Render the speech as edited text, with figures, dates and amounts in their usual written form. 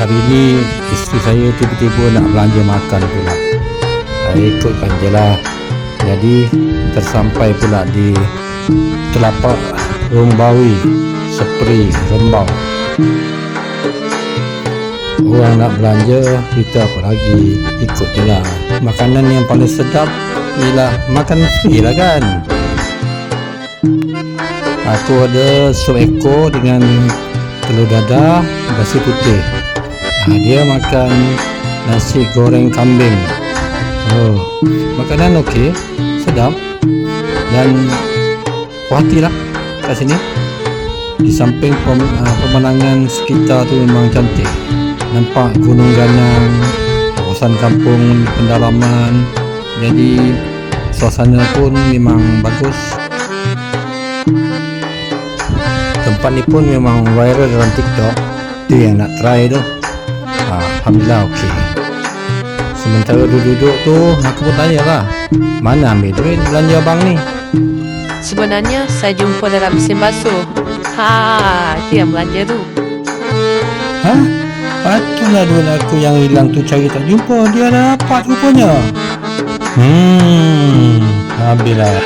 hari ni isteri saya tiba-tiba nak belanja makan pula. Saya ikutkan je lah. Jadi tersampai pula di telapak Rumbawi, Sepri, Rembau. Orang nak belanja, kita apa lagi, ikut je lah. Makanan yang paling sedap ialah makan free lah kan. Aku ada sup ekor dengan telur dadah, nasi putih. Dia makan nasi goreng kambing. Oh, makanan okey, sedap. Dan puas hati lah kat sini. Di samping pemandangan sekitar tu memang cantik. Nampak gunung ganang, kawasan kampung pendalaman. Jadi suasana pun memang bagus. Tempat ni pun memang viral dalam TikTok. Tu yang nak try tu. Alhamdulillah okey. Sementara duduk-duduk tu, aku pun tanya lah, mana ambil duit belanja abang ni? Sebenarnya saya jumpa dalam mesin basuh. Itu yang belanja tu. Patutlah duit aku yang hilang tu cari tak jumpa. Dia dapat rupanya. Habislah.